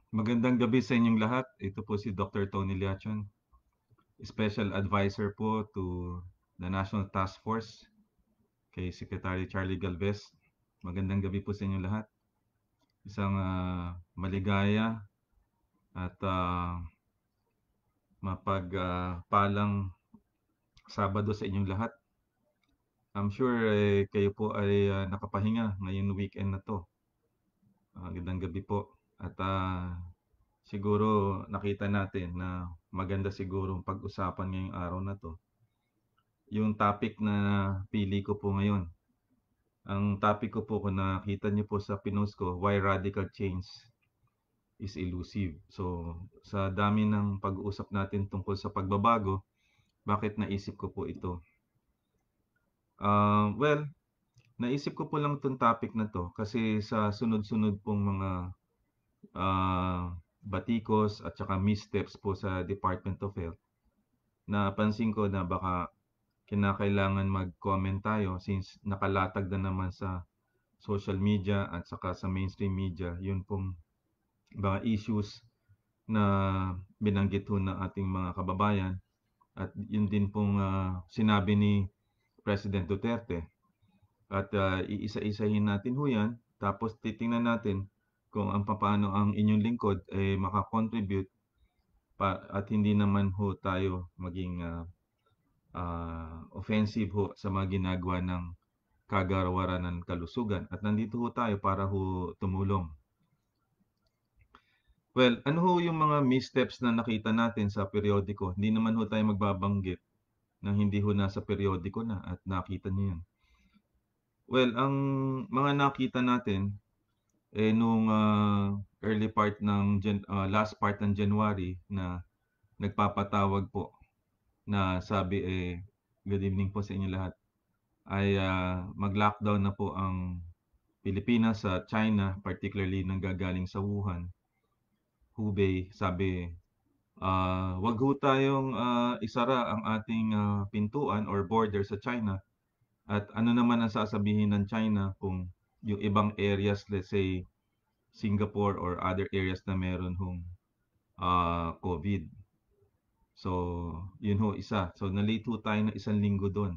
Magandang gabi sa inyong lahat. Ito po si Dr. Tony Liachon, Special Advisor po to the National Task Force kay Secretary Charlie Galvez. Magandang gabi po sa inyong lahat. Isang maligaya at mapagpalang Sabado sa inyong lahat. I'm sure kayo po ay nakapahinga ngayong weekend na to. Magandang gabi po. At siguro nakita natin na maganda siguro pag-usapan ngayong araw na to yung topic na pili ko po ngayon. Ang topic ko po kung nakita niyo po sa pinost ko, why radical change is elusive. So, sa dami ng pag-uusap natin tungkol sa pagbabago, bakit naisip ko po ito? Well, naisip ko po lang itong topic na to kasi sa sunod-sunod pong mga ah, batikos at saka missteps po sa Department of Health, napansin ko na baka kinakailangan mag-comment tayo since nakalatag na naman sa social media at saka sa mainstream media, yun pong mga issues na binanggit ho ng ating mga kababayan at yun din pong sinabi ni President Duterte. At iisa-isahin natin ho yan, tapos titingnan natin kung paano ang inyong lingkod ay makakontribute at hindi naman ho tayo maging offensive ho sa mga ginagawa ng kagawaran ng kalusugan. At nandito ho tayo para ho tumulong. Well, ano ho yung mga missteps na nakita natin sa periodiko? Hindi naman ho tayo magbabanggit na hindi ho nasa periodiko na at nakita niyo yan. Well, ang mga nakita natin nung early part ng last part ng January na nagpapatawag po na sabi good evening po sa inyo lahat ay mag-lockdown na po ang Pilipinas sa China, particularly nanggagaling sa Wuhan, Hubei. Sabi, wag ho tayong isara ang ating pintuan or border sa China. At ano naman ang sasabihin ng China kung yung ibang areas, let's say Singapore or other areas na meron hong COVID. So, yun ho isa. So, nalate ho tayo ng isang linggo doon.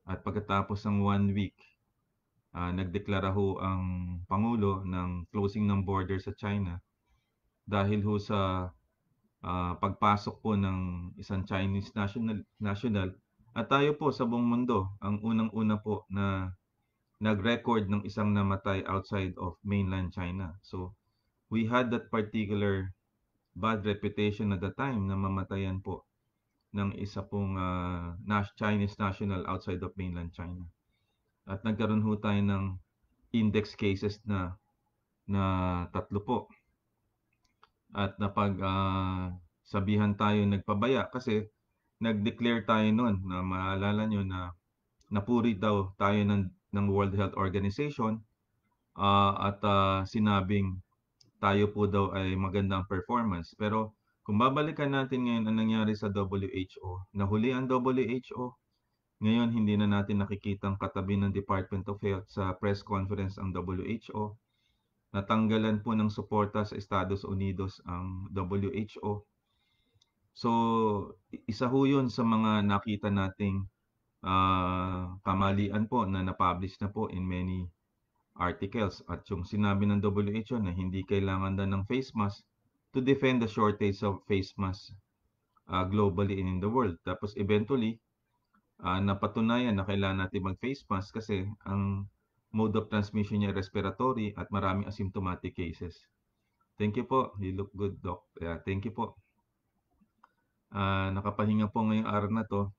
At pagkatapos ng 1 week, nagdeklara ho ang Pangulo ng closing ng border sa China dahil ho sa pagpasok po ng isang Chinese national at tayo po sa buong mundo ang unang-una po na nag-record ng isang namatay outside of mainland China. So, we had that particular bad reputation at the time na mamatayan po ng isa pong Chinese national outside of mainland China. At nagkaroon ho tayo ng index cases na tatlo po. At sabihan tayo nagpabaya kasi nag-declare tayo noon na maalala nyo na napuri daw tayo ng World Health Organization at sinabing tayo po daw ay magandang performance. Pero kung babalikan natin ngayon ang nangyari sa WHO, nahuli ang WHO, ngayon hindi na natin nakikitang katabi ng Department of Health sa press conference ang WHO. Natanggalan po ng suporta sa Estados Unidos ang WHO. So, isa ho yun sa mga nakita nating kamalian po na na-publish na po in many articles. At yung sinabi ng WHO na hindi kailangan na ng face mask to defend the shortage of face mask globally and in the world. Tapos eventually, napatunayan na kailangan natin mag-face mask kasi ang mode of transmission niya respiratory at maraming asymptomatic cases. Thank you po. You look good, Doc. Yeah, thank you po. Nakapahinga po ngayong araw na to.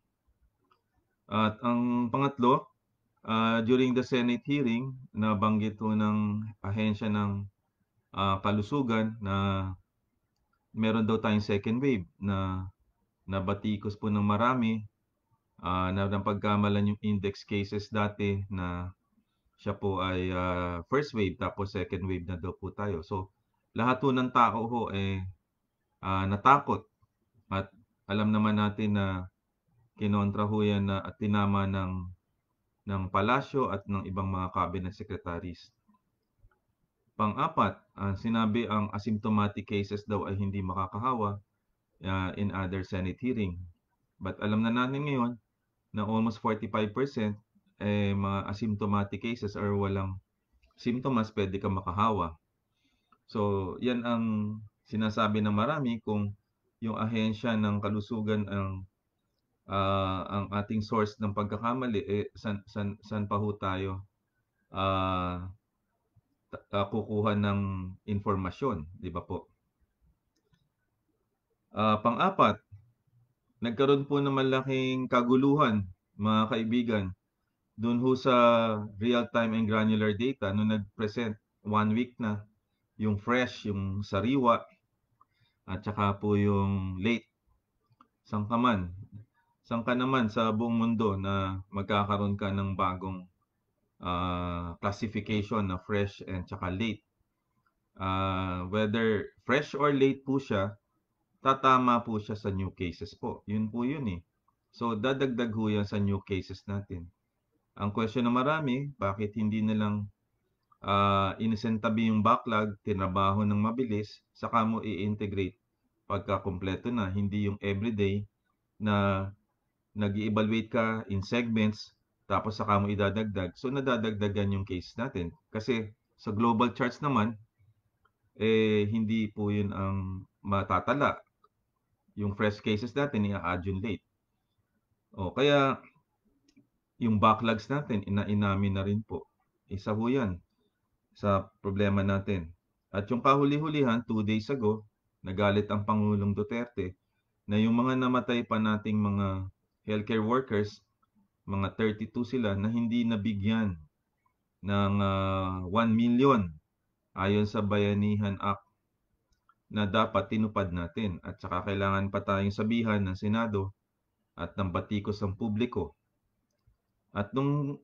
At ang pangatlo, during the Senate hearing, nabanggit po ng ahensya ng kalusugan na meron daw tayong second wave na nabatikos po ng marami na napagkamalan yung index cases dati na siya po ay first wave tapos second wave na daw po tayo. So, lahat po ng tao ho natakot at alam naman natin na kinontra ho yan at tinama ng palasyo at ng ibang mga cabinet secretaries. Pang-apat, sinabi ang asymptomatic cases daw ay hindi makakahawa in other Senate hearing. But alam na natin ngayon na almost 45% mga asymptomatic cases or walang simptomas pwede kang makahawa. So, yan ang sinasabi ng marami kung yung ahensya ng kalusugan ang ating source ng pagkakamali, san pa ho tayo ah, kukuha ng informasyon, di ba po? Pang-apat, nagkaroon po ng malaking kaguluhan, mga kaibigan, doon ho sa real-time and granular data nung nag-present 1 week na yung fresh, yung sariwa, at saka po yung late. Saan ka man? Saan ka naman sa buong mundo na magkakaroon ka ng bagong classification na fresh and saka late? Whether fresh or late po siya, tatama po siya sa new cases po. Yun po yun eh. So, dadagdag ho yan sa new cases natin. Ang question ng marami, bakit hindi na lang inisentabi yung backlog, tinabaho ng mabilis, saka mo i-integrate pagka kumpleto na, hindi yung everyday na nag-evaluate ka in segments, tapos saka mo idadagdag. So, nadadagdagan yung case natin. Kasi sa global charts naman, hindi po yun ang matatala. Yung fresh cases natin, i-add yung late. O, kaya yung backlogs natin, inamin na rin po. Isa ho yan sa problema natin. At yung kahuli-hulihan, 2 days ago, nagalit ang Pangulong Duterte na yung mga namatay pa nating mga healthcare workers, mga 32 sila na hindi nabigyan ng 1 million ayon sa Bayanihan Act na dapat tinupad natin. At saka kailangan pa tayong sabihan ng Senado at ng batikos ng publiko. At nung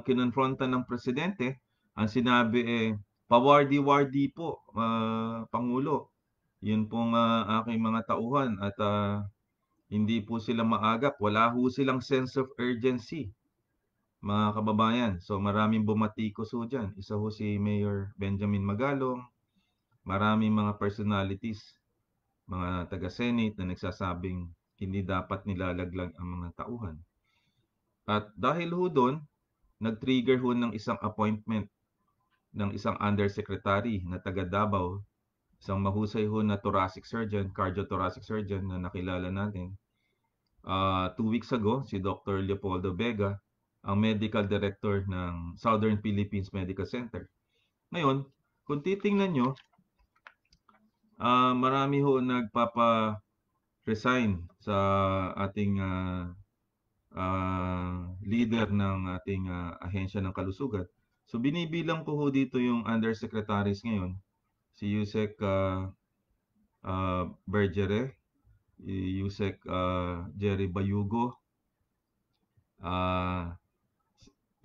kinonfronta ng presidente, ang sinabi pawardi-wardi po, Pangulo. Yun pong aking mga tauhan at hindi po sila maagap. Wala ho silang sense of urgency, mga kababayan. So maraming bumatikos ho dyan. Isa ho si Mayor Benjamin Magalong, maraming mga personalities, mga taga-Senate na nagsasabing hindi dapat nilalaglag ang mga tauhan. At dahil ho doon, nag-trigger ho ng isang appointment ng isang undersecretary na taga Davao, isang mahusay ho na thoracic surgeon, cardiothoracic surgeon na nakilala natin. 2 weeks ago, si Dr. Leopoldo Vega, ang medical director ng Southern Philippines Medical Center. Ngayon, kung titingnan nyo, marami ho nagpapa-resign sa ating leader ng ating ahensya ng kalusugan. So binibilang ko ho dito yung undersecretaries ngayon, si Yusek Bergere, Yusek Jerry Bayugo,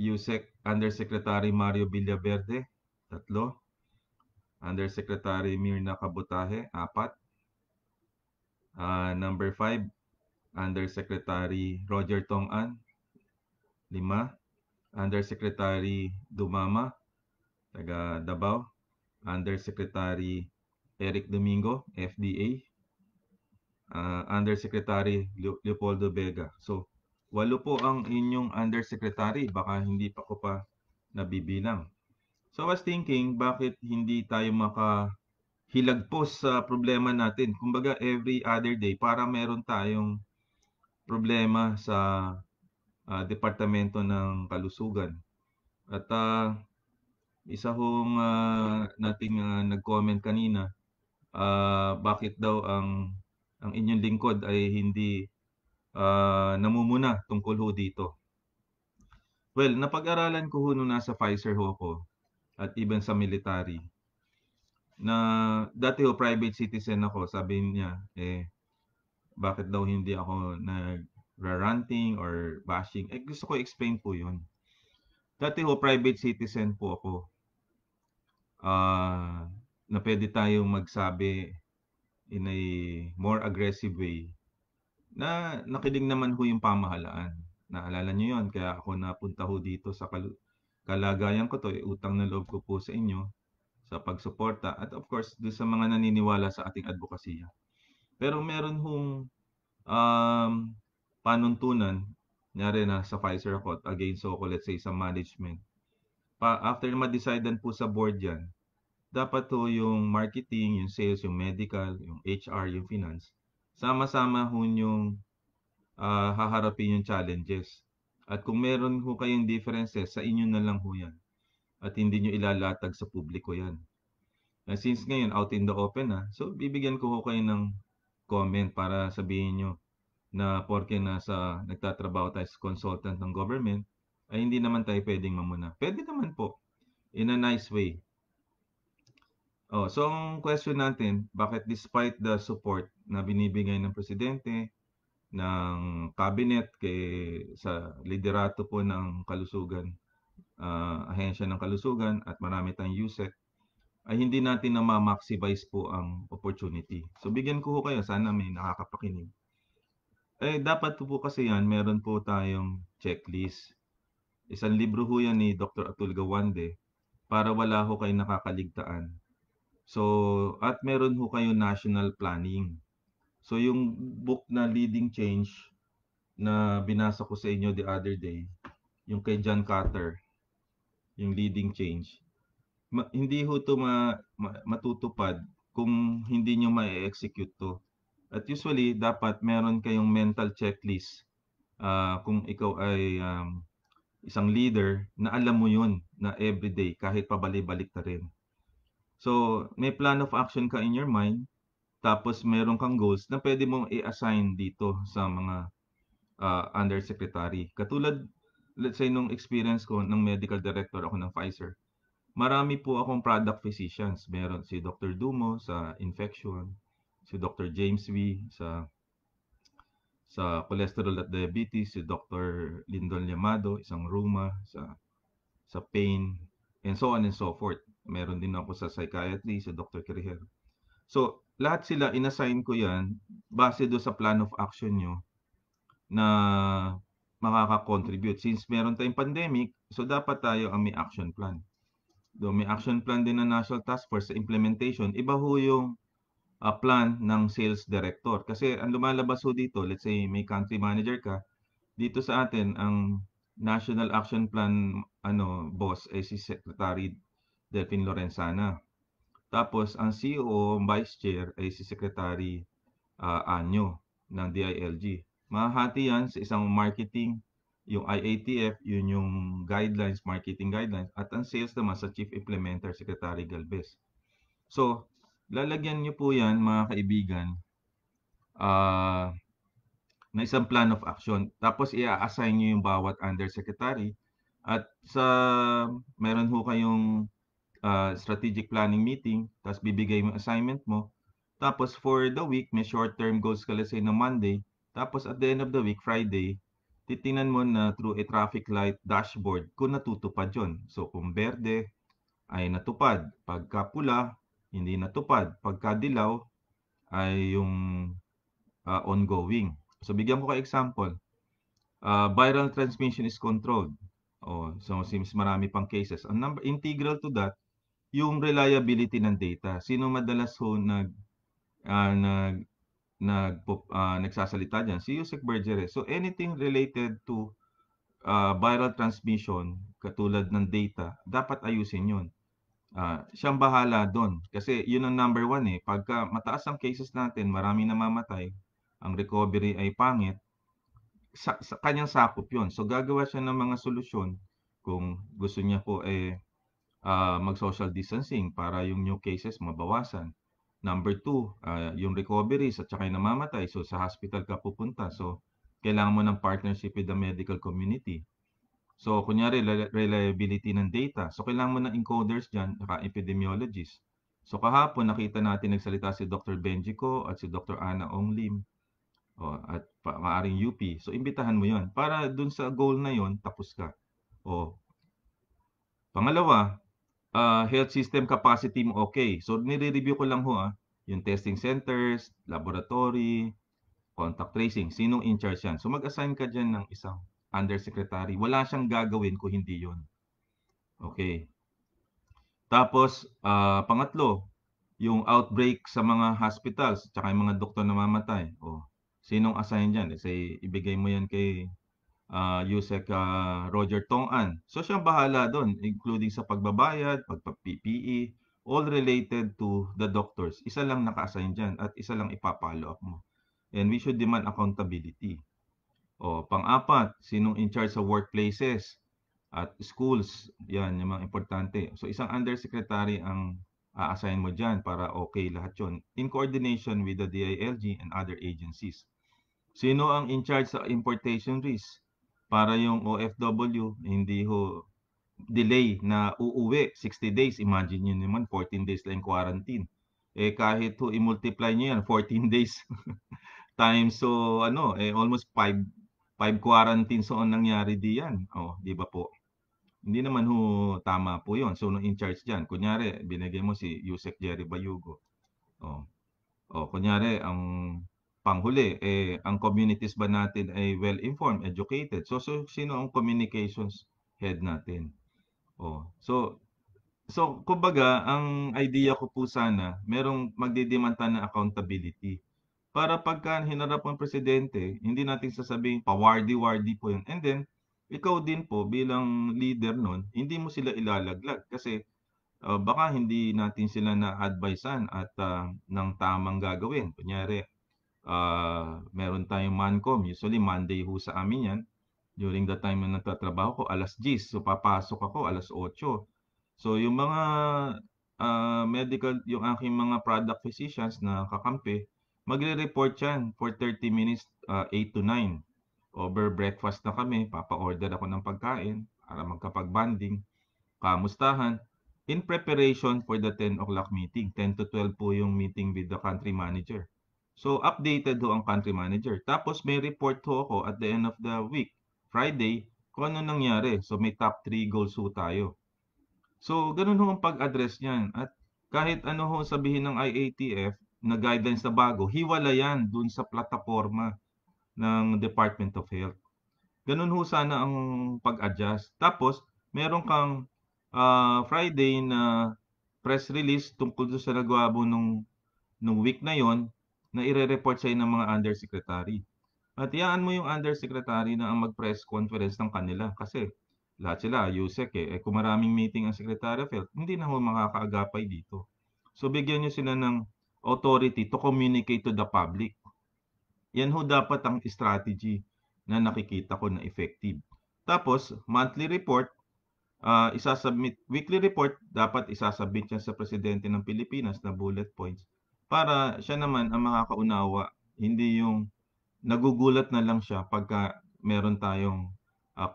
Yusek Undersecretary Mario Villaverde, 3. Undersecretary Mirna Kabutahe, 4. Number 5, Undersecretary Roger Tong-an, 5. Undersecretary Dumama, taga Davao. Undersecretary Eric Domingo, FDA. Undersecretary Leopoldo Vega. So, 8 po ang inyong undersecretary. Baka hindi pa ko pa nabibilang. So, I was thinking, bakit hindi tayo makahilagpos sa problema natin? Kumbaga, every other day, para meron tayong problema sa Departamento ng Kalusugan. At isa hong nating nag-comment kanina, bakit daw ang inyong lingkod ay hindi namumuna tungkol ho dito. Well, napag-aralan ko ho nung nasa Pfizer ho ako at even sa military na dati ho private citizen ako, sabi niya, bakit daw hindi ako nag-ranting or bashing? Gusto ko explain po yun. Dati ho private citizen po ako na pwede tayong magsabi in a more aggressive way na nakinig naman ho yung pamahalaan. Naalala nyo yun, kaya ako napunta ho dito sa kalagayan ko to, utang na loob ko po sa inyo. sa pagsuporta at of course do'n sa mga naniniwala sa ating adbokasya. Pero meron hong, um, panuntunan, kunyari nasa Pfizer ako at against ako let's say sa management. After ma-decidean po sa board 'yan, dapat ho yung marketing, yung sales, yung medical, yung HR, yung finance, sama-sama ho niyong, haharapin yung challenges. At kung meron ho kayong differences, sa inyo na lang ho 'yan at hindi niyo ilalatag sa publiko 'yan. Since ngayon out in the open na, so bibigyan ko ho kayo ng comment para sabihin niyo na porke nagtatrabaho tayo sa consultant ng government, ay hindi naman tayo puwedeng mamuna. Puwede naman po, in a nice way. Oh, so ang question natin, bakit despite the support na binibigay ng presidente, ng cabinet sa liderato po ng kalusugan, ahensya ng kalusugan at marami tayong USEC, ay hindi natin na-maximize po ang opportunity. So bigyan ko ho kayo, sana may nakakapakinig. Dapat po kasi yan, meron po tayong checklist. Isang libro ho yan ni Dr. Atul Gawande para wala ho kayong nakakaligtaan. So, at meron ho kayong national planning. So, yung book na Leading Change na binasa ko sa inyo the other day, yung kay John Carter, yung Leading Change, hindi ho ito matutupad kung hindi nyo ma-execute to. At usually, dapat meron kayong mental checklist kung ikaw ay isang leader na alam mo yun na everyday kahit pabalik-balik na rin. So, may plan of action ka in your mind, tapos meron kang goals na pwede mong i-assign dito sa mga undersecretary. Katulad, let's say, nung experience ko ng medical director ako ng Pfizer, marami po akong product physicians. Meron si Dr. Dumo sa infection, si Dr. James V sa cholesterol at diabetes, si Dr. Lindon Llamado, isang rheuma sa pain, and so on and so forth. Meron din ako sa psychiatry, si Dr. Criher. So, lahat sila, inassign ko yan base do sa plan of action nyo na makaka-contribute. Since meron tayong pandemic, so dapat tayo ang may action plan. Do may action plan din ng National Task Force sa implementation. Iba ho yung plan ng sales director. Kasi ang lumalabas ho dito, let's say may country manager ka, dito sa atin ang National Action Plan boss ay si Secretary Delphine Lorenzana. Tapos ang CEO, Vice Chair ay si Secretary Anyo ng DILG. Mahahati yan sa isang marketing, yung IATF, yun yung guidelines, marketing guidelines, at ang sales naman sa Chief Implementer, Secretary Galvez. So, lalagyan nyo po yan, mga kaibigan, na isang plan of action. Tapos, i-assign nyo yung bawat undersecretary. At meron ho kayong strategic planning meeting, tapos bibigay mo assignment mo. Tapos, for the week, may short-term goals ka, let's say, na Monday. Tapos, at the end of the week, Friday, titingnan mo na through a traffic light dashboard kung natutupad yon. So, kung berde, ay natupad. Pagka pula, hindi natupad. Pagka dilaw, ay yung ongoing. So, bigyan ko kayo example. Viral transmission is controlled. So, since marami pang cases. Integral to that, yung reliability ng data. Sino madalas ho nagsasalita diyan? Si Yusek Bergere. So, anything related to viral transmission, katulad ng data, dapat ayusin yun. Siyang bahala doon. Kasi yun ang number one eh. Pagka mataas ang cases natin, marami namamatay, ang recovery ay pangit, sa kanyang sakop yun. So gagawa siya ng mga solusyon kung gusto niya po mag-social distancing para yung new cases mabawasan. Number two, yung recoveries at saka yung namamatay. So sa hospital ka pupunta. So kailangan mo ng partnership with the medical community. So, kunyari, reliability ng data. So, kailangan mo ng encoders dyan, saka epidemiologists. So, kahapon, nakita natin nagsalita si Dr. Benjico at si Dr. Ana Ong Lim at maaring UP. So, imbitahan mo yon para dun sa goal na yon tapos ka. Pangalawa, health system capacity mo okay. So, nire-review ko lang ho yung testing centers, laboratory, contact tracing. Sinong in charge yan? So, mag-assign ka dyan ng isang undersecretary. Wala siyang gagawin kung hindi yon. Okay. Tapos, pangatlo, yung outbreak sa mga hospitals tsaka yung mga doktor na namamatay. Oh, sinong assign diyan? Eh, say ibigay mo 'yan kay Yusek Roger Tong-an. So siyang bahala do'n including sa pagbabayad, pagpa-PPE, all related to the doctors. Isa lang naka-assign diyan at isa lang ipa-follow up mo. And we should demand accountability. O pang-apat, sinong in charge sa workplaces at schools. Yan, yung mga importante. So isang undersecretary ang a-assign mo diyan para okay lahat 'yon in coordination with the DILG and other agencies. Sino ang in charge sa importation risk? Para yung OFW hindi ho delay na uuwi 60 days. Imagine niyo naman 14 days lang quarantine. Eh kahit ho i-multiply niyo yan 14 days times so ano eh almost 5 quarantines ho ang nangyari diyan. Oh, 'di ba po? Hindi naman ho tama po 'yon. So, in charge diyan? Kunyari binigay mo si Yusek Jerry Bayugo. Oh, oh kunyari ang panghuli, eh, ang communities ba natin ay well-informed, educated? So sino ang communications head natin? Oh, so kumbaga ang idea ko po sana merong magdedemanda ng accountability. Para pagka hinarap ang presidente, hindi natin sasabihing pawardi-wardi po yun. And then, ikaw din po bilang leader nun, hindi mo sila ilalaglag kasi baka hindi natin sila na-advisean at ng tamang gagawin. Kunyari, meron tayong Mancom. Usually, Monday ho sa amin yan. During the time na nagtatrabaho ko, 10:00. So, papasok ako 8:00. So, yung mga medical, yung aking mga product physicians na kakampi, magre-report yan for 30 minutes, 8 to 9. Over breakfast na kami, papa-order ako ng pagkain para magkapag-bonding, kamustahan, in preparation for the 10 o'clock meeting. 10 to 12 po yung meeting with the country manager. So, updated ho ang country manager. Tapos, may report ho ako at the end of the week, Friday, kung ano nangyari. So, may top 3 goals ho tayo. So, ganun ho ang pag-address niyan. At kahit ano ho sabihin ng IATF na guidelines na bago, hiwala yan dun sa plataforma ng Department of Health. Ganun ho sana ang pag-adjust. Tapos, meron kang Friday na press release tungkol sa nagawa mo nung week na yon na ire-report sa'yo ng mga undersecretary. At iyaan mo yung undersecretary na ang mag-press conference ng kanila kasi lahat sila USEC eh. Eh kung maraming meeting ang Secretary of Health, hindi na ho makakaagapay dito. So bigyan nyo sila ng authority to communicate to the public. Yan ho dapat ang strategy na nakikita ko na effective. Tapos, monthly report, isasubmit, weekly report, dapat isasubmit yan sa Presidente ng Pilipinas na bullet points para siya naman ang makakaunawa, hindi yung nagugulat na lang siya pagka meron tayong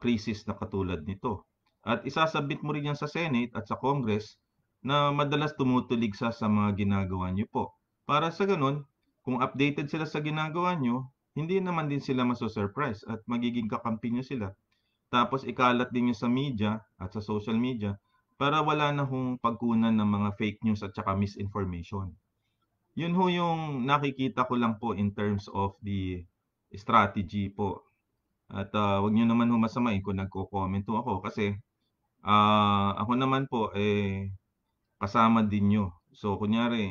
crisis na katulad nito. At isasubmit mo rin yan sa Senate at sa Congress na madalas tumutulig sa mga ginagawa niyo po. Para sa ganun, kung updated sila sa ginagawa niyo, hindi naman din sila maso-surprise at magiging kakampi niyo sila. Tapos ikalat din niyo sa media at sa social media para wala na hong pagkunan ng mga fake news at saka misinformation. Yun ho yung nakikita ko lang po in terms of the strategy po. At wag niyo naman ho masamain kung nagko-comment ho ako kasi ako naman po eh kasama din niyo. So kunyari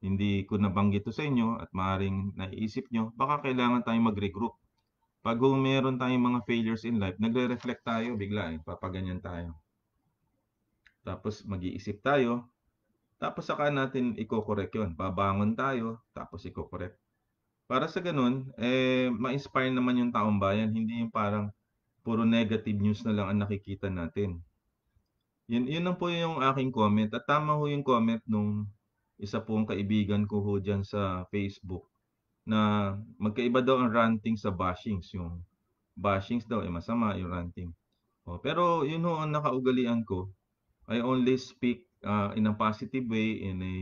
hindi ko nabanggit 'to sa inyo at maaaring naiisip niyo, baka kailangan tayong mag-regroup. 'Pag meron tayong mga failures in life, nagre-reflect tayo bigla eh, papaganyan tayo. Tapos mag-iisip tayo, tapos saka natin iko-correct 'yon. Babangon tayo, tapos iko-correct. Para sa gano'n, eh, ma-inspire naman yung taong bayan, hindi yung parang puro negative news na lang ang nakikita natin. Yun lang po yung aking comment at tama ho yung comment nung isa pong kaibigan ko ho diyan sa Facebook na magkaiba daw ang ranting sa bashings. Yung bashings daw ay masama, yung ranting. Oh, pero yun ho ang nakaugalian ko. I only speak in a positive way, in a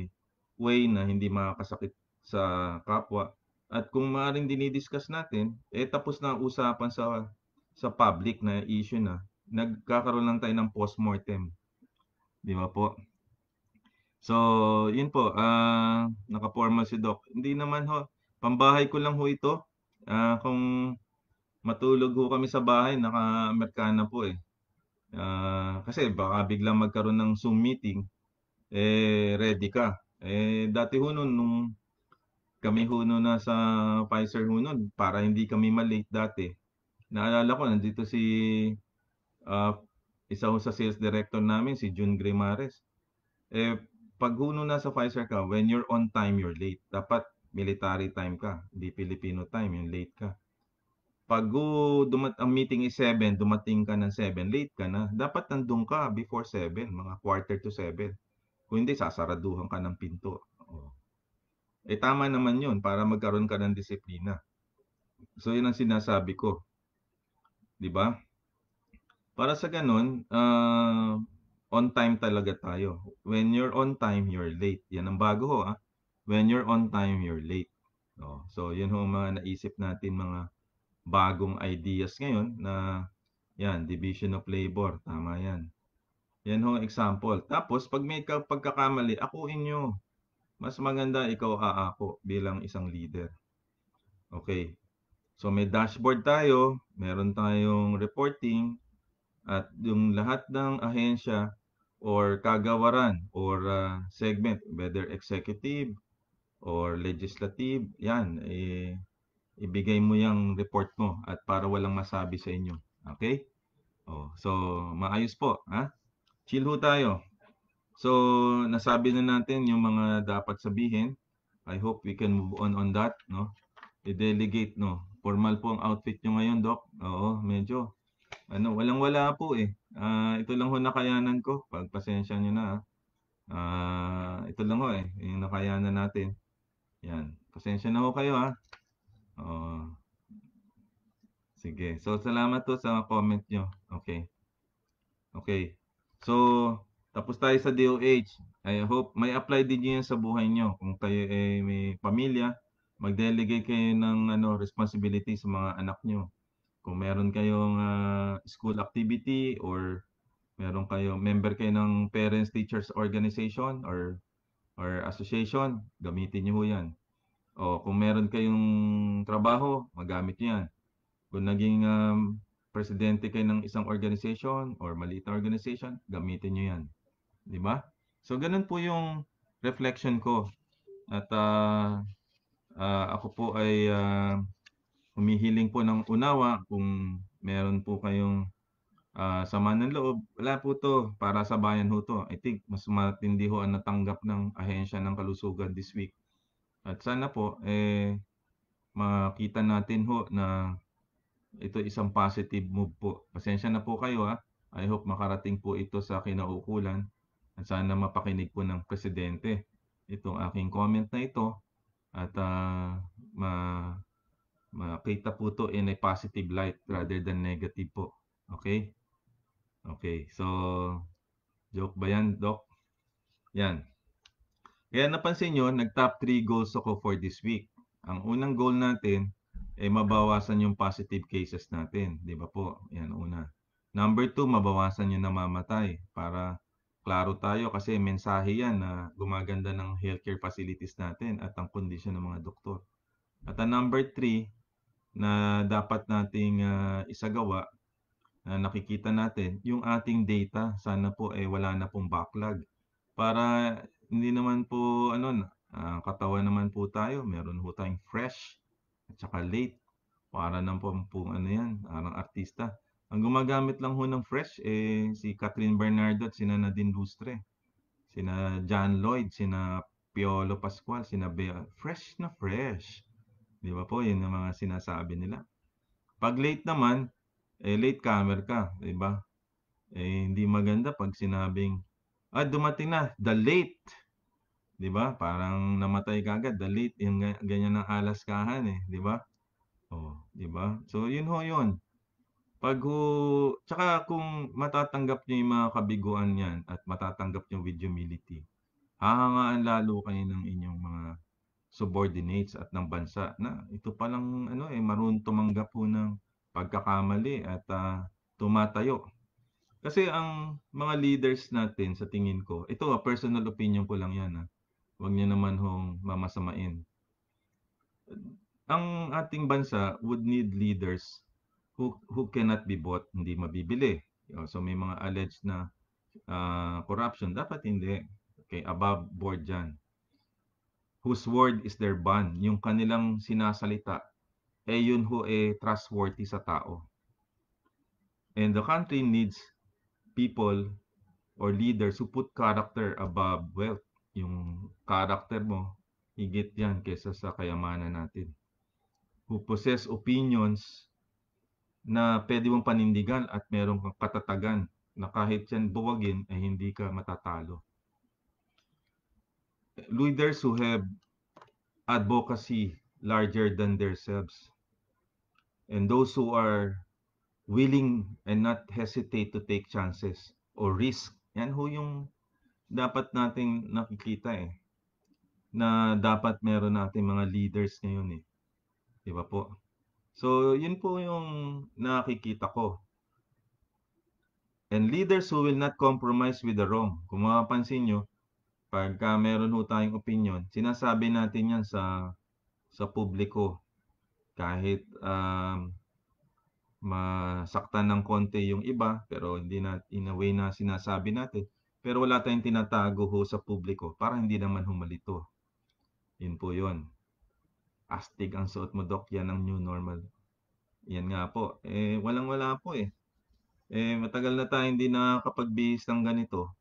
way na hindi makakasakit sa kapwa. At kung maaaring dinidiscuss natin, eh tapos na ang usapan sa public na issue na, nagkakaroon lang tayo ng postmortem, 'di ba po? So, yun po, naka-formal si Doc. Hindi naman ho, pambahay ko lang ho ito. Kung matulog ho kami sa bahay, naka-Amerikana po eh. Kasi baka biglang magkaroon ng Zoom meeting, ready ka. Dati ho nun, nung kami ho nun nasa Pfizer ho nun, para hindi kami ma-late dati. Naalala ko, nandito si ah, isa ho sa sales director namin, si June Grimares. Eh, pag ho nung nasa Pfizer ka, when you're on time, you're late. Dapat military time ka, hindi Filipino time, yung late ka. Pag ang meeting is 7, dumating ka ng 7, late ka na. Dapat nandun ka before 7, mga quarter to 7. Kung hindi, sasaraduhan ka ng pinto. Oh. Tama naman yun para magkaroon ka ng disiplina. So, yun ang sinasabi ko. Di ba? Para sa ganun, on time talaga tayo. When you're on time, you're late. Yan ang bago ho, ah. When you're on time, you're late. Oh, so, yun ho ang mga naisip natin, mga bagong ideas ngayon na yan, division of labor. Tama yan. Yan ho ang example. Tapos, pag may pagkakamali, akuin nyo. Mas maganda ikaw aako bilang isang leader. Okay. So, may dashboard tayo. Meron tayong reporting. At yung lahat ng ahensya or kagawaran or segment, whether executive or legislative, yan, ibigay mo yung report mo at para walang masabi sa inyo. Okay? Oh, so, maayos po. Ha? Chill ho tayo. So, nasabi na natin yung mga dapat sabihin. I hope we can move on that, no? I-delegate, no? Formal po ang outfit nyo ngayon, Doc. Oo, medyo. Walang-wala po eh. Ito lang ho nakayanan ko. Pagpasensya nyo na. Ito lang ho eh. Yung nakayanan natin. Yan. Pasensya na ho kayo ha. Oo. Sige. So, salamat to sa comment nyo. Okay. Okay. So, tapos tayo sa DOH. I hope may apply din nyo yan sa buhay nyo. Kung kayo may pamilya, mag-delegate kayo ng responsibility sa mga anak nyo. Kung meron kayong school activity or member kayo ng parents teachers organization or association, gamitin niyo ho 'yan. O kung meron kayong trabaho, magamit niyo 'yan. Kung naging presidente kayo ng isang organization or maliit na organization, gamitin niyo 'yan, 'di ba? So ganun po yung reflection ko at ako po ay humihiling po ng unawa kung meron po kayong sama ng loob, wala po 'to, para sa bayan ho 'to. I think mas matindi ho ang natanggap ng ahensya ng kalusugan this week. At sana po, makita natin ho na ito isang positive move po. Pasensya na po kayo ha. I hope makarating po ito sa kinaukulan at sana mapakinig po ng presidente itong aking comment na ito at ma makita po 'to in a positive light rather than negative po. Okay? Okay. So, joke ba yan, Doc? Yan. Kaya napansin nyo, nag-top 3 goals ako for this week. Ang unang goal natin ay mabawasan yung positive cases natin. Di ba po? Yan, una. Number 2, mabawasan yung namamatay. Para klaro tayo kasi mensahe yan na gumaganda ng healthcare facilities natin at ang kondisyon ng mga doktor. At ang number 3 na dapat nating isagawa na nakikita natin, yung ating data, sana po wala na pong backlog. Para hindi naman po katawan naman po tayo, meron po tayong fresh at saka late. Para naman po ano yan, parang artista. Ang gumagamit lang ho ng fresh si Catherine Bernardo at sina Nadine Lustre, sina John Lloyd, sina Piolo Pascual, sina Bea. Fresh na fresh. Di ba po? Yun ang mga sinasabi nila. Pag late naman, late comer ka, di ba? Hindi maganda pag sinabing, dumating na, the late. 'Di ba? Parang namatay kaagad, the late, yung ganyan ng alaskahan eh, 'di ba? Oh, 'di ba? So, yun ho yun. Tsaka kung matatanggap niyo yung mga kabiguan niyan at matatanggap niyo with humility, hahangaan lalo kayo ng inyong mga subordinates at ng bansa na ito palang marunong tumanggap po ng pagkakamali at tumatayo. Kasi ang mga leaders natin sa tingin ko, ito personal opinion ko lang 'yan. Huwag niyo naman hong mamasamain. Ang ating bansa would need leaders who cannot be bought, hindi mabibili. So may mga alleged na corruption, dapat hindi. Okay, above board yan. Whose word is their bond? Yung kanilang sinasalita, yun ho trustworthy sa tao. And the country needs people or leaders who put character above wealth. Yung character mo, higit yan kaysa sa kayamanan natin. Who possess opinions na pwede mong panindigan at meron kang katatagan na kahit yan buwagin ay hindi ka matatalo. Leaders who have advocacy larger than themselves. And those who are willing and not hesitate to take chances or risk. Yan ho yung dapat nating nakikita na dapat meron nating mga leaders ngayon Di ba po? So, yun po yung nakikita ko. And leaders who will not compromise with the wrong. Kung mapapansin nyo, pagka meron ho tayong opinion, sinasabi natin yan sa publiko. Kahit masaktan ng konti yung iba, pero hindi na in a way na sinasabi natin. Pero wala tayong tinatago ho sa publiko para hindi naman humalito. Yun po yun. Astig ang suot mo, Doc, yan ang new normal. Yan nga po. Walang-wala po matagal na tayo hindi nakakapagbihis ng ganito.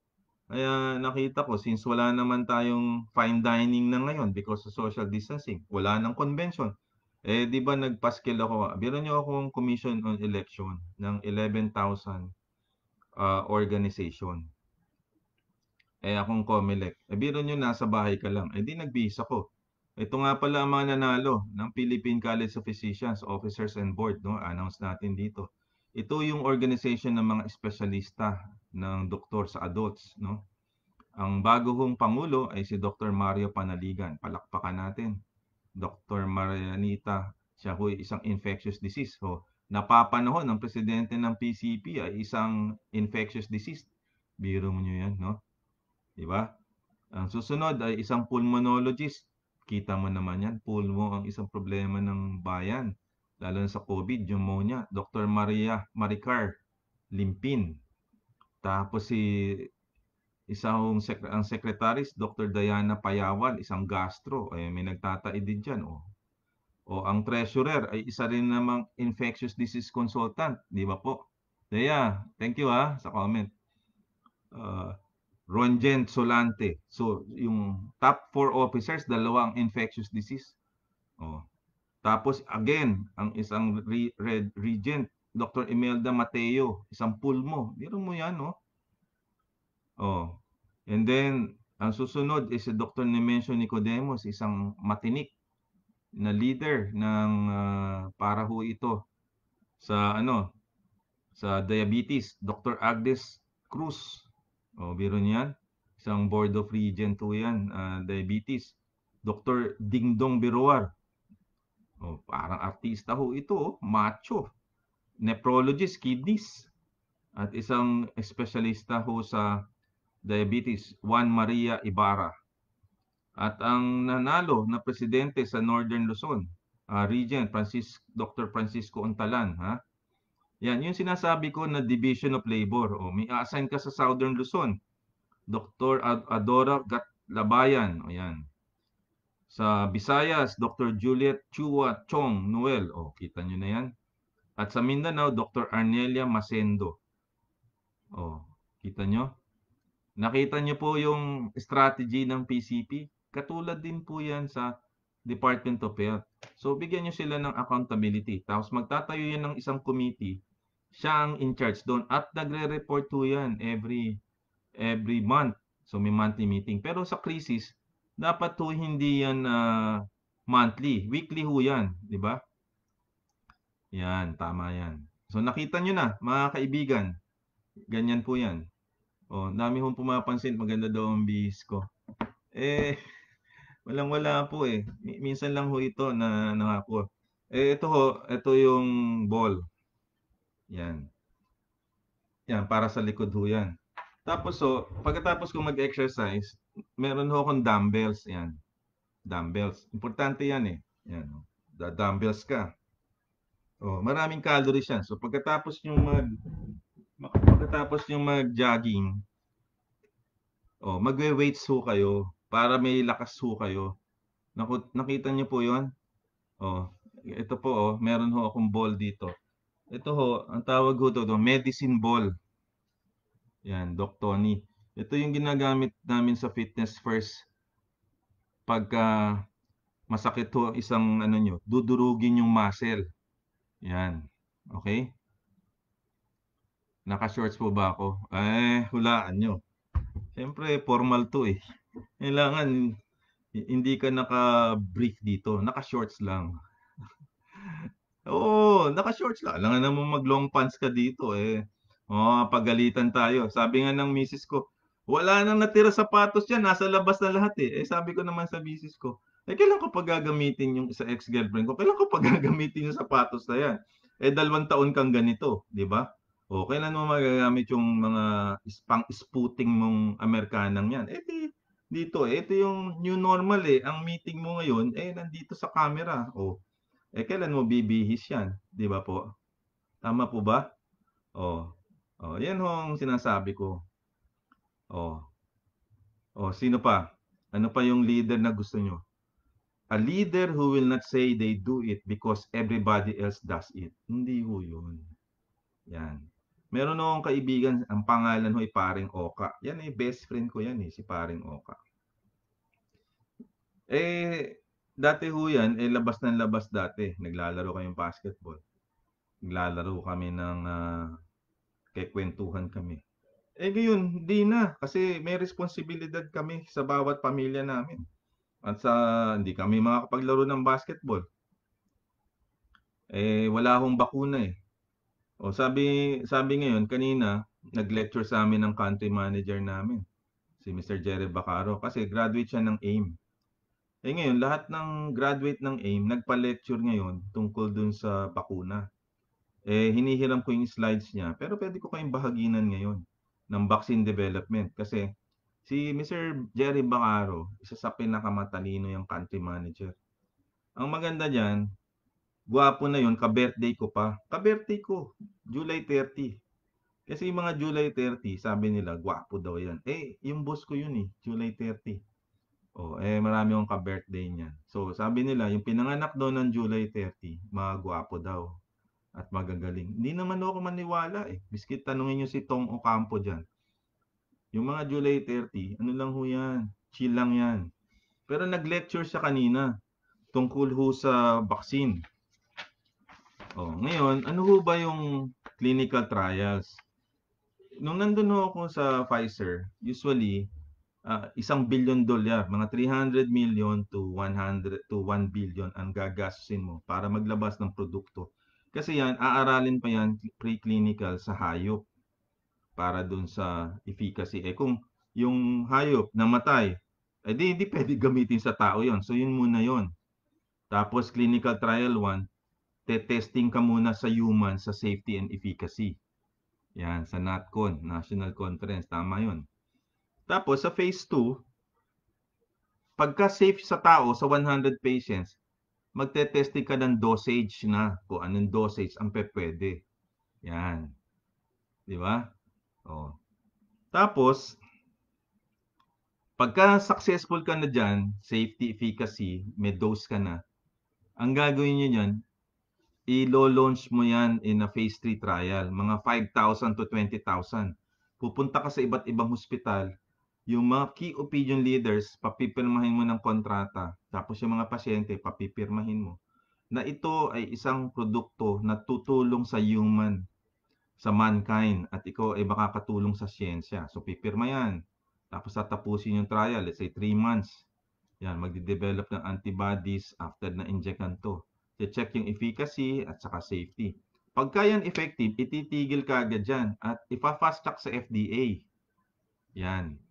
Kaya nakita ko, since wala naman tayong fine dining na ngayon because of social distancing, wala nang convention. Di ba nagpaskil ako, biro nyo akong commission on election ng 11,000 organization. Akong COMELEC. Biro nyo nasa bahay ka lang. Di nagbihis ako. Ito nga pala ang mga nanalo ng Philippine College of Physicians, Officers and Board, no? Announce natin dito. Ito yung organization ng mga espesyalista ng doktor sa adults, no? Ang bago hong pangulo ay si Dr. Mario Panaligan. Palakpakan natin. Dr. Marianita, siya ho ay isang infectious disease. Napapanahon ng presidente ng PCP ay isang infectious disease. Biro mo nyo yan, no? Diba? Ang susunod ay isang pulmonologist. Kita mo naman yan, pulmo ang isang problema ng bayan. Lalo na sa COVID, pneumonia. Dr. Maricar Limpin. Tapos ang secretaries, Dr. Diana Payawan, isang gastro. May nagtataid din dyan. O ang treasurer ay isa rin namang infectious disease consultant. Di ba po? Dea, thank you sa comment. Ronjen Solante. So, yung top 4 officers, dalawang infectious disease. Tapos, again, ang isang regent, Dr. Imelda Mateo, isang pulmo. Biro mo yan, no? And then, ang susunod is si Dr. Nemesio Nicodemos, isang matinik na leader ng para ho ito sa sa diabetes. Dr. Agnes Cruz. Biro niyan. Isang board of regent ho yan, diabetes. Dr. Dingdong Biruar. Parang artista ho ito, macho. Nephrologist, kidneys. At isang espesyalista ho sa diabetes, Juan Maria Ibarra. At ang nanalo na presidente sa Northern Luzon, Regent Dr. Francisco Untalan, Yan, yung sinasabi ko na division of labor. May assign ka sa Southern Luzon. Dr. Adora Gatlabayan. Yan. Sa Visayas, Dr. Juliet Chua Chong Noel. Kita nyo na yan. At sa Mindanao, Dr. Arnelia Masendo. Kita nyo? Nakita nyo po yung strategy ng PCP. Katulad din po yan sa Department of Health. So, bigyan nyo sila ng accountability. Tapos magtatayo yan ng isang committee. Siya ang in charge doon. At nagre-report po yan every month. So, may monthly meeting. Pero sa crisis, dapat po hindi yan monthly. Weekly ho yan. Di ba? Yan, tama yan. So, nakita nyo na, mga kaibigan. Ganyan po yan. Dami hong pumapansin. Maganda daw ang bihis ko. Walang-wala po Minsan lang ho ito na nangako. Ito yung ball. Yan. Yan, para sa likod ho yan. Tapos pagkatapos ko mag-exercise, meron ho akong dumbbells. Yan. Dumbbells. Importante yan Yan. Dumbbells ka. Maraming calories yan. So pagkatapos nyo Pagkatapos yung mag-jogging, magwe-weights ho kayo para may lakas ho kayo. Nakita niyo po 'yon? Oh, ito po meron ho akong ball dito. Ito ho, ang tawag ho dito, medicine ball. Yan, Doc Tony. Ito yung ginagamit namin sa Fitness First pagka masakit ho isang ano nyo, dudurugin yung muscle. Yan. Okay? Naka-shorts po ba ako? Hulaan nyo. Siyempre, formal to eh. Kailangan hindi ka naka-brief dito. Naka-shorts lang. Oo, naka-shorts lang. Alangan naman mag-long pants ka dito eh. Pagalitan tayo. Sabi nga ng misis ko, wala nang natira sapatos yan. Nasa labas na lahat eh. Sabi ko naman sa misis ko, kailan ko pa gagamitin yung sa ex-girlfriend ko? Kailan ko pa gagamitin yung sapatos na yan? 2 taon kang ganito, di ba? Kailan mo magagamit yung mga pang-spooting mong Amerikanang yan? Dito ito yung new normal eh. Ang meeting mo ngayon, nandito sa camera. Kailan mo bibihis yan? Di ba po? Tama po ba? Oh. Yan ho ang sinasabi ko. Sino pa? Ano pa yung leader na gusto nyo? A leader who will not say they do it because everybody else does it. Hindi ho yun. Yan. Meron akong kaibigan, ang pangalan ho ay Paring Oka. Yan best friend ko yan si Paring Oka. Dati ho yan, labas ng labas dati. Naglalaro kayong basketball. Naglalaro kami ng kekwentuhan kami. Ngayon, hindi na. Kasi may responsibilidad kami sa bawat pamilya namin. At hindi kami makakapaglaro ng basketball. Wala akong bakuna eh. Sabi ngayon, kanina, nag-lecture sa amin ng country manager namin, si Mr. Jerry Bacaro, kasi graduate siya ng AIM. Ngayon, lahat ng graduate ng AIM, nagpa-lecture ngayon tungkol dun sa bakuna. Hinihiram ko yung slides niya, pero pwede ko kayong bahaginan ngayon ng vaccine development kasi si Mr. Jerry Bacaro, isa sa pinakamatalino yung country manager. Ang maganda diyan, gwapo na yun, ka-birthday ko pa. Ka-birthday ko, July 30. Kasi yung mga July 30, sabi nila, gwapo daw yan. Yung boss ko yun July 30. Marami akong ka-birthday niyan. So, sabi nila, yung pinanganak daw ng July 30, mga gwapo daw at magagaling. Hindi naman ako maniwala Biskit tanungin nyo si Tong Ocampo dyan. Yung mga July 30, ano lang ho yan? Chill lang yan. Pero nag-lecture siya kanina tungkol ho sa vaccine. Ngayon, ano ho ba yung clinical trials? Nung nandun ho ako sa Pfizer, usually, $1 billion, mga 300 million to 100 to 1 billion ang gagastusin mo para maglabas ng produkto. Kasi yan, aaralin pa yan preclinical sa hayop para dun sa efficacy. Kung yung hayop namatay, di pwede gamitin sa tao yon. So yun muna yon. Tapos clinical trial 1, testing ka muna sa human sa safety and efficacy. Yan, sa NATCON, National Conference. Tama yon. Tapos sa phase 2, pagka safe sa tao sa 100 patients, magte-testing ka ng dosage na kung anong dosage ang pwede. Yan. Di ba? Tapos, pagka successful ka na dyan, safety, efficacy, may dose ka na, ang gagawin nyo yan, i-launch mo yan in a phase 3 trial, mga 5,000 to 20,000. Pupunta ka sa iba't ibang hospital, yung mga key opinion leaders, papipirmahin mo ng kontrata, tapos yung mga pasyente, papipirmahin mo, na ito ay isang produkto na tutulong sa human, sa mankind, at ikaw ay makakatulong sa siyensya. So, pipirma yan. Tapos tatapusin yung trial, let's say 3 months. Yan, magde-develop ng antibodies after na injectan to. I-check yung efficacy at saka safety. Pagka yan effective, ititigil ka agad dyan at ipa-fast track sa FDA. Yan.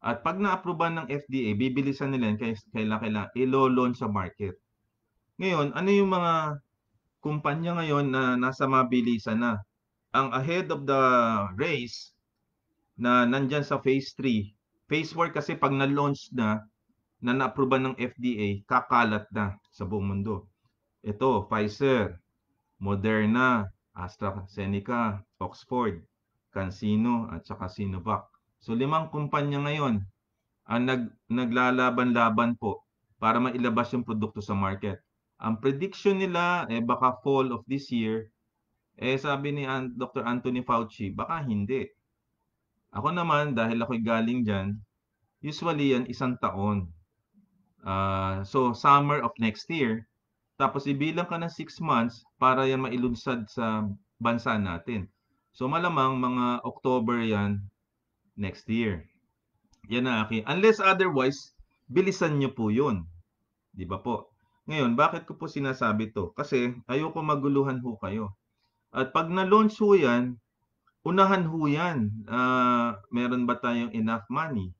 At pag na-aproban ng FDA, bibilisan nila yan, kailangan ilo-launch sa market. Ngayon, ano yung mga kumpanya ngayon na nasa mabilisan na? Ang ahead of the race na nandyan sa phase 3, phase 4 kasi pag na-launch na na-aproban ng FDA, kakalat na sa buong mundo. Ito, Pfizer, Moderna, AstraZeneca, Oxford. CanSino at saka Sinovac. So 5 kumpanya ngayon ang naglalaban-laban po para mailabas yung produkto sa market. Ang prediction nila baka fall of this year, sabi ni Dr. Anthony Fauci, baka hindi. Ako naman dahil ako'y galing diyan, usually yan 1 taon. So summer of next year, tapos ibilang ka ng 6 months para yan mailunsad sa bansa natin. So malamang mga October yan next year. Yan ang akin. Unless otherwise, bilisan nyo po yun. Di ba po? Ngayon, bakit ko po sinasabi to? Kasi ayoko maguluhan ho kayo. At pag na-launch ho yan, unahan ho yan. Meron ba tayong enough money?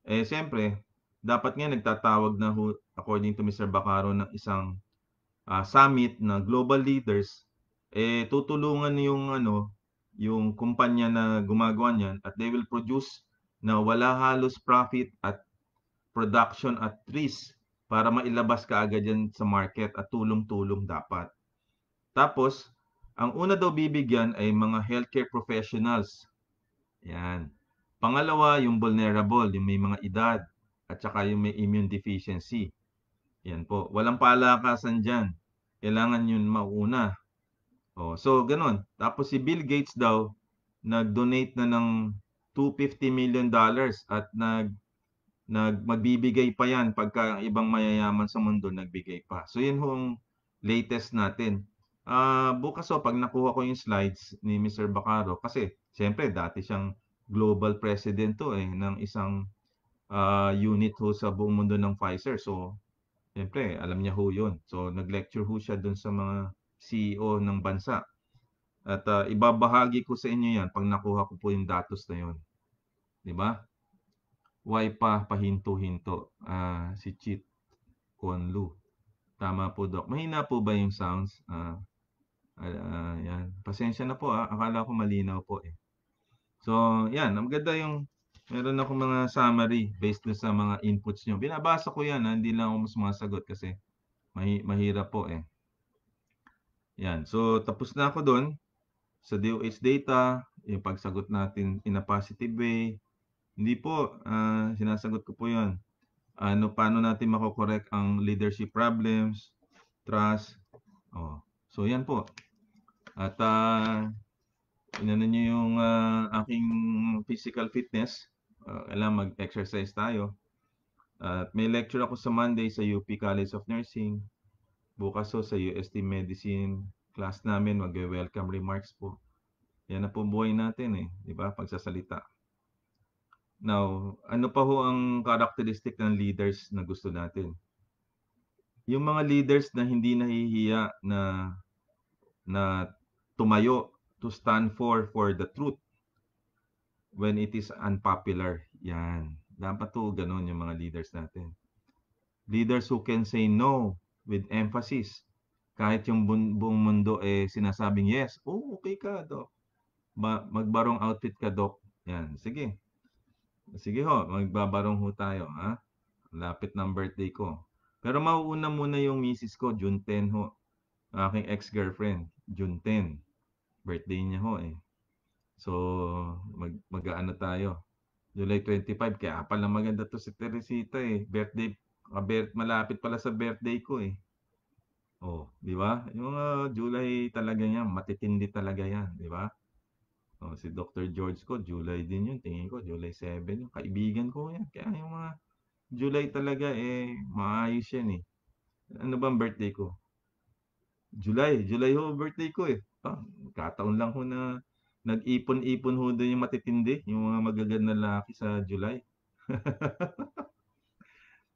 Siyempre, dapat nga nagtatawag na ho, according to Mr. Bacaro, ng isang summit na global leaders, tutulungan yung kumpanya na gumagawa niyan at they will produce na wala halos profit at production at risk para mailabas kaagad yan sa market at tulong-tulong dapat. Tapos, ang una daw bibigyan ay mga healthcare professionals. Yan. Pangalawa, yung vulnerable, yung may mga edad at saka yung may immune deficiency. Yan po. Walang palakasan dyan. Kailangan yun mauna. So, ganun. Tapos si Bill Gates daw, nag-donate na ng $250 million at magbibigay pa yan pagka ibang mayayaman sa mundo nagbigay pa. So, yun yung latest natin. Bukas pag nakuha ko yung slides ni Mr. Bacaro, kasi siyempre dati siyang global president ng isang unit sa buong mundo ng Pfizer. So, siyempre, alam niya yun. So, nag-lecture siya dun sa mga CEO ng bansa. At ibabahagi ko sa inyo yan pag nakuha ko po yung datos na yun. Di ba? Why pa pahinto-hinto? Si Chit Conlu. Tama po, Doc. Mahina po ba yung sounds? Yan. Pasensya na po Akala ko malinaw po So, yan. Ang ganda yung meron ako mga summary based sa mga inputs nyo. Binabasa ko yan Hindi lang ako sumasagot kasi mahirap po Yan. So, tapos na ako doon sa DOH data, yung pagsagot natin in a positive way. Hindi po, sinasagot ko po yan. Paano natin makokorek ang leadership problems, trust. So, yan po. At inano nyo yung aking physical fitness. Kailangan mag-exercise tayo. At may lecture ako sa Monday sa UP College of Nursing. Bukas sa UST Medicine class namin, mag-welcome remarks po. Yan na po buhay natin di ba? Pagsasalita. Now, ano pa ang characteristic ng leaders na gusto natin? Yung mga leaders na hindi nahihiya na tumayo to stand for the truth when it is unpopular. Yan. Dapat ganun yung mga leaders natin. Leaders who can say no with emphasis. Kahit yung buong mundo sinasabing yes. Okay ka, Doc. Magbarong outfit ka, Doc. Yan. Sige. Sige magbabarong tayo, Lapit ng birthday ko. Pero mauuna muna yung misis ko, June 10 Aking ex-girlfriend, June 10. Birthday niya So, mag-aano tayo. July 25, kaya pala maganda to si Teresita Birthday, malapit pala sa birthday ko di ba? Yung July talaga yan, matitindi talaga yan, di ba? Si Dr. George ko, July din yun. Tingin ko, July 7 yun. Kaibigan ko yan. Kaya yung mga July talaga, maayos yan Ano bang birthday ko? July birthday ko Kataon lang na nag-ipon-ipon doon yung matitindi, yung mga magagandang lalaki sa July.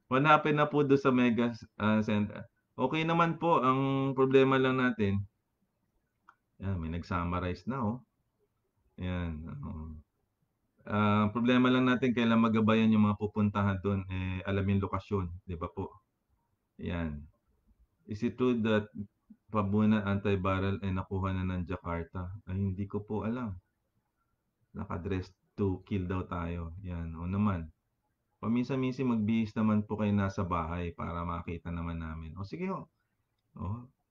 What happened na po doon sa Mega Center? Okay naman po, ang problema lang natin, yan, may nag-summarize na Yan. Problema lang natin kailan magabayan yung mga pupuntahan doon, alam yung lokasyon, di ba po? Yan. Is it true that Pabuna antiviral nakuha na ng Jakarta? Hindi ko po alam. Nakadress to kill daw tayo. Yan, naman. Paminsan-minsan magbihis naman po kayo nasa bahay para makita naman namin. Sige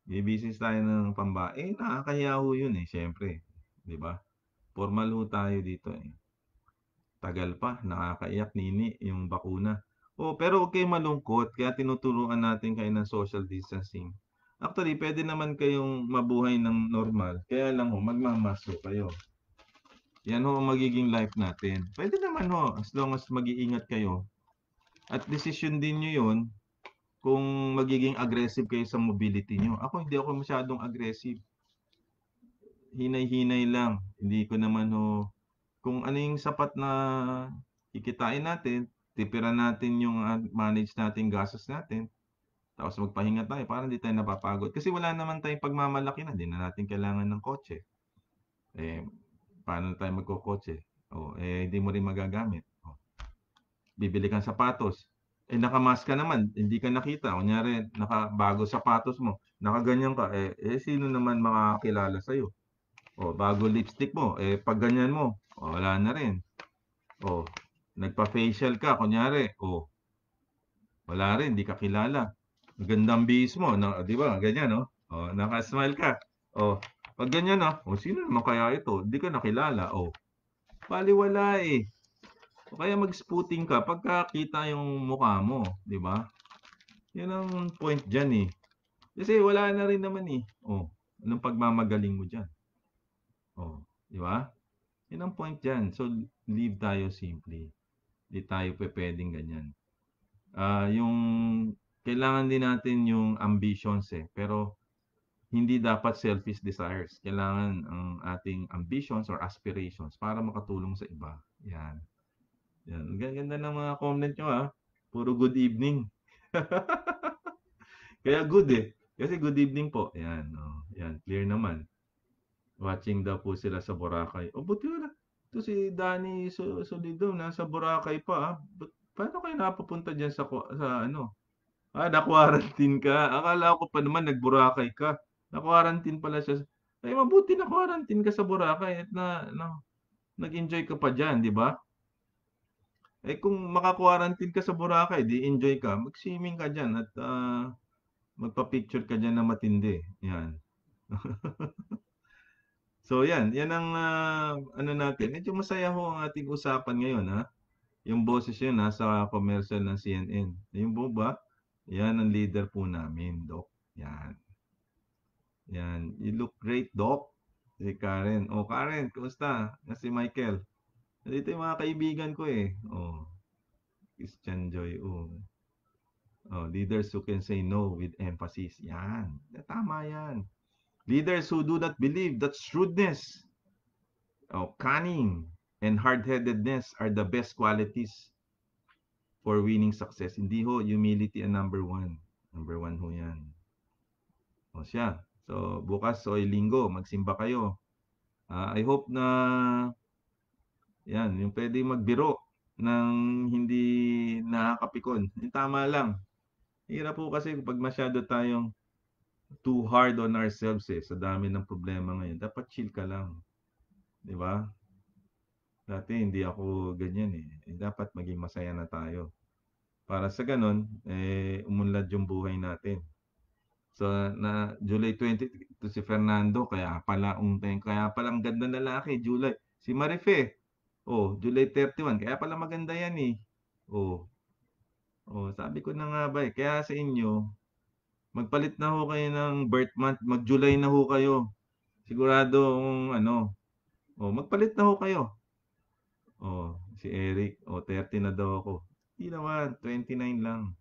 bibisis tayo ng nakakahiya yun syempre. Di ba? Formal ho tayo dito, eh. Tagal pa, nakakaiyak nini yung bakuna. Oh, pero huwag kayong malungkot kaya tinuturuan natin kayo ng social distancing. Actually, pwede naman kayong mabuhay ng normal, kaya lang ho magma-mask ho kayo. Yan ho ang magiging life natin. Pwede naman ho, as long as mag-iingat kayo. At desisyon din niyo 'yun kung magiging aggressive kayo sa mobility niyo. Ako hindi ako masyadong aggressive. Hinay-hinay lang. Hindi ko naman ho kung ano yung sapat na kikitain natin, tipiran natin yung manage natin gastos natin, tapos magpahinga tayo para hindi tayo napapagod. Kasi wala naman tayong pagmamalaki na, hindi na natin kailangan ng kotse. Eh, paano tayo magkokotse? Oh, eh, hindi mo rin magagamit. Oh, bibili kang sapatos. Eh, nakamask ka naman, hindi ka nakita. Kunyari, nakabago sapatos mo, nakaganyan ka, sino naman makakakilala sa'yo? Oh, bago lipstick mo, pag ganyan mo, oh, wala na rin. Oh, nagpa-facial ka, kunyari, oh, wala rin, di ka kilala. Magandang bihis mo, na, di ba? Ganyan, no? Oh, naka-smile ka. Oh, pag ganyan, no? Oh, sino naman kaya ito? Di ka nakilala. Oh, baliwala eh. O kaya mag-spooting ka pagka kita yung mukha mo, di ba? Yan ang point dyan eh. Kasi wala na rin naman eh. Oh, anong pagmamagaling mo dyan? Oh, di ba? Yan ang point dyan. So, live tayo simply. Di tayo pwedeng ganyan. Yung kailangan din natin yung ambitions eh. Pero hindi dapat selfish desires. Kailangan ang ating ambitions or aspirations para makatulong sa iba. Yan. Yan. Ang ganda ng mga comment nyo ah. Puro good evening. Kaya good eh. Kasi good evening po. Yan. Oh, yan. Clear naman. Watching daw po sila sa Boracay. O buti wala. Ito si Danny Solido. Nasa Boracay pa ah. Paano kayo napapunta dyan sa ano? Na-quarantine ka. Akala ko pa naman nag-Boracay ka. Na-quarantine pala siya. Ay, mabuti na-quarantine ka sa Boracay at nag-enjoy ka pa diyan, di ba? Eh kung maka-quarantine ka sa Boracay, di enjoy ka, mag-swimming ka diyan at magpa-picture ka diyan na matindi. Yan. So yan, yan ang ano natin. Medyo masaya ho ang ating usapan ngayon ha. Yung boses yun nasa commercial ng CNN. Yung po ba? Yan ang leader po namin, Doc. Yan. Yan. You look great, Doc. Si Karen. Oh, Karen, kumusta? Si Michael. Dito yung mga kaibigan ko eh. Oh, Christian Joy. Oh. Oh, leaders who can say no with emphasis. Yan. Tama yan. Leaders who do not believe that shrewdness, oh, cunning, and hard-headedness are the best qualities for winning success. Hindi ho, humility ang number one. Number one ho yan. O siya. So, bukas o linggo, magsimba kayo. I hope na yan, yung pwede magbiro ng hindi nakakapikon. Yung tama lang. Hirap po kasi pag masyado tayong too hard on ourselves eh, sa dami ng problema ngayon. Dapat chill ka lang. Di ba? Dati hindi ako ganyan eh. Dapat maging masaya na tayo. Para sa ganun, umunlad yung buhay natin. So, na July 20 to si Fernando, kaya pala ang ganda na lalaki, July. Si Marife, oh, July 31, kaya pala maganda yan eh. Oh, oh, sabi ko na nga ba eh, kaya sa inyo, magpalit na ho kayo ng birth month, mag-July na ho kayo. Sigurado ano, oh, magpalit na ho kayo. Oh, si Eric, oh, 30 na daw ako. Hindi naman, 29 lang.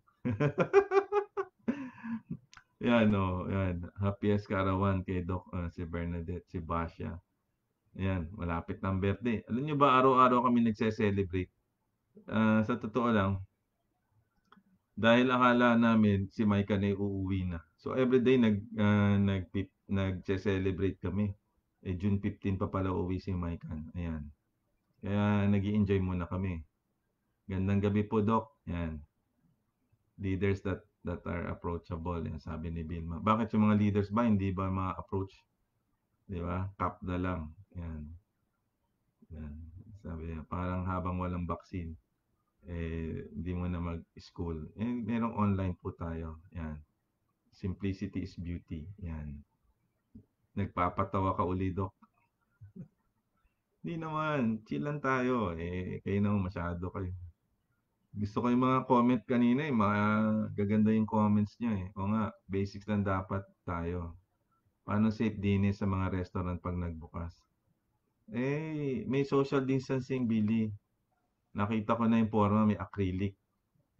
Yan, oh, yan. Happiest karawan kay Doc, si Bernadette, si Basha. Ayan, malapit ng birthday. Alam niyo ba, araw-araw kami nagse-celebrate. Sa totoo lang, dahil akala namin si Micah na uuwi na. So everyday nagse-celebrate kami. June 15 pa pala uuwi si Micah. Ayan. Kaya nag-i-enjoy muna kami. Gandang gabi po, Doc. Ayan. Leaders that are approachable. Yan, sabi ni Vilma. Bakit yung mga leaders ba hindi ba ma-approach? Di ba? Cap na lang. Yan. Yan. Sabi niya, parang habang walang vaccine, hindi mo na mag-school. Merong online po tayo. Yan. Simplicity is beauty. Yan. Nagpapatawa ka uli, Doc. Hindi naman, chill lang tayo, kayo naman masyado kayo. Gusto ko yung mga comment kanina, mga gaganda yung comments niyo, eh. Oo nga, basics lang dapat tayo. Paano safe dinis sa mga restaurant 'pag nagbukas? May social distancing, Billy. Nakita ko na yung forma, may acrylic.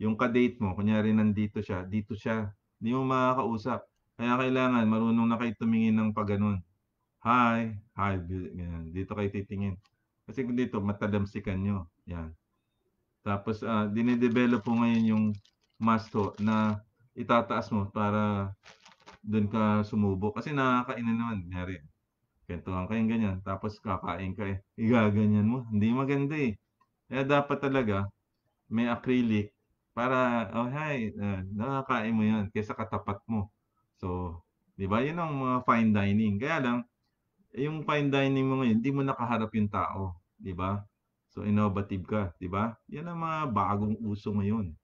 Yung ka-date mo, kunyari nandito siya, dito siya. Hindi mo makakausap. Kaya kailangan marunong na kayo tumingin ng pag-ganon. Hi, hi, ganyan. Dito kayo titingin. Kasi kung dito, matadamsikan nyo. Yan. Tapos, dinidevelop po ngayon yung must ho na itataas mo para doon ka sumubo. Kasi nakakainan naman. Kunyari, kwentuhan kayong ganyan. Tapos kakain ka eh. Igaganyan mo. Hindi maganda eh. Kaya dapat talaga may acrylic para, oh hi, nakakain mo yan kaysa katapat mo. So, di ba? Yun ang mga fine dining. Kaya lang, yung fine dining mo ngayon, hindi mo nakaharap yung tao, 'di ba? So innovative ka, 'di ba? 'Yan ang mga bagong uso ngayon.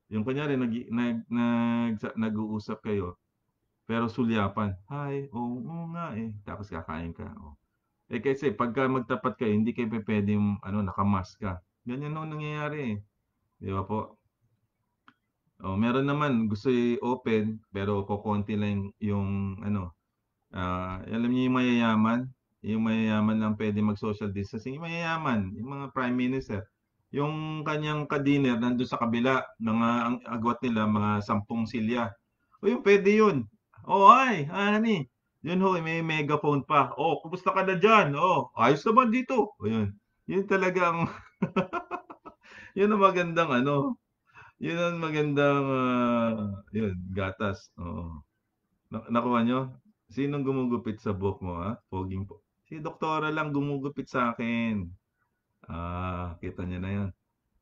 Yung kunyari nag-uusap kayo, pero sulyapan. Hi, oo nga eh. Tapos kakain ka. Oh. Kasi pagka magtapat kayo, hindi kayo pwedeng nakamask ka. Ganyan ang nangyayari eh. 'Di ba po? Oh, meron naman gusto i-open pero kokonti lang yung alam niyo yung mayayaman lang pwede mag-social distancing, yung mayayaman, yung mga prime minister. Yung kanyang ka-dinner nandun sa kabila, ang agwat nila mga 10 silya. O yun, pwede yun. Oh, hi, honey. Yun ho, may megaphone pa. Oh, kumusta ka na dyan? Oh, ayos naman dito. O yun. Yun talagang, yun ang magandang yun ang magandang, yun, gatas. Oo. Nakuha niyo? Sinong gumugupit sa buhok mo, ha? Poging po. Si doktora lang gumugupit sa akin. Kita niyo na 'yan.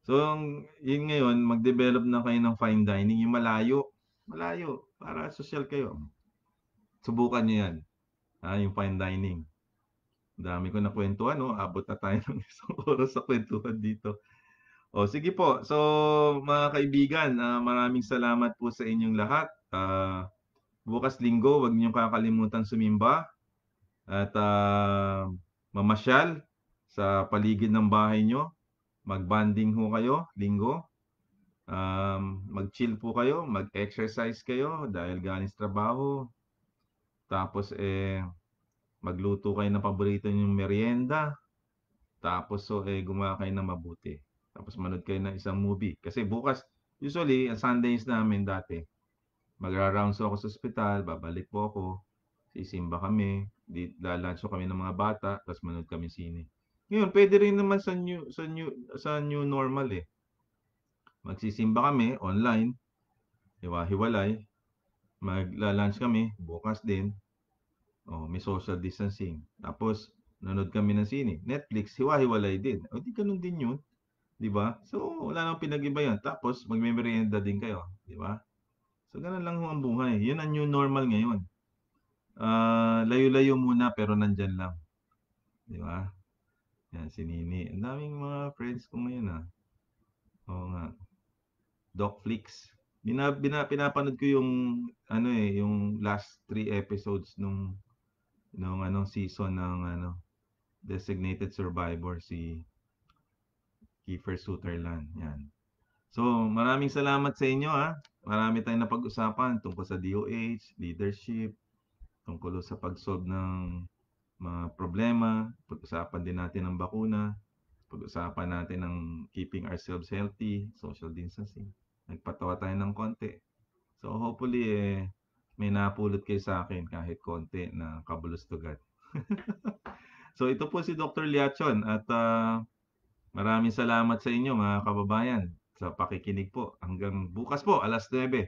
So, yun ngayon, mag-develop na kayo ng fine dining, yung malayo. Malayo, para sosyal kayo. Subukan niyo 'yan, yung fine dining. Dami ko nakuwentuhan, 'no? Abot na tayo ng 1 oras sa kwentuhan dito. O, sige po. So, mga kaibigan, maraming salamat po sa inyong lahat. Bukas Linggo, huwag niyong kakalimutan sumimba at mamasyal sa paligid ng bahay nyo. Mag-bonding ho kayo, Linggo. Mag-chill po kayo, mag-exercise kayo dahil galing sa trabaho. Tapos magluto kayo ng paborito nyong merienda. Tapos gumawa kayo ng mabuti. Tapos manood kayo ng isang movie. Kasi bukas, usually, ang Sundays namin dati, magra-rounds ako sa ospital, babalik po ako, sisimba kami, lalanso kami ng mga bata, tapos manood kami sine. Ngayon, pwede rin naman sa new normal eh. Magsisimba kami online, hiwa-hiwalay, magla-lunch kami bukas din. Oh, may social distancing. Tapos nanood kami ng sine. Netflix, hiwa-hiwalay din. O di ganun din 'yun, 'di ba? So wala namang pinag-iba 'yan. Tapos magmemeryenda din kayo, 'di ba? So ganun lang ho ang buhay. 'Yun ang new normal ngayon. Layo-layo muna pero nandyan lang, 'di ba? Yan si Nini. Ang daming mga friends ko ngayon Oo nga. Docflix. Pinapanood ko yung yung last 3 episodes nung season ng Designated Survivor si Kiefer Sutherland. Yan. So, maraming salamat sa inyo Marami tayong napag-usapan tungkol sa DOH, leadership, tungkol sa pag-solve ng mga problema, pag-usapan din natin ng bakuna, pag-usapan natin ng keeping ourselves healthy, social distancing. Nagpatawa tayo ng konti. So hopefully may napulot kayo sa akin kahit konti na kabulustugan. So ito po si Dr. Liachon at maraming salamat sa inyo mga kababayan sa pakikinig po. Hanggang bukas po, alas 9.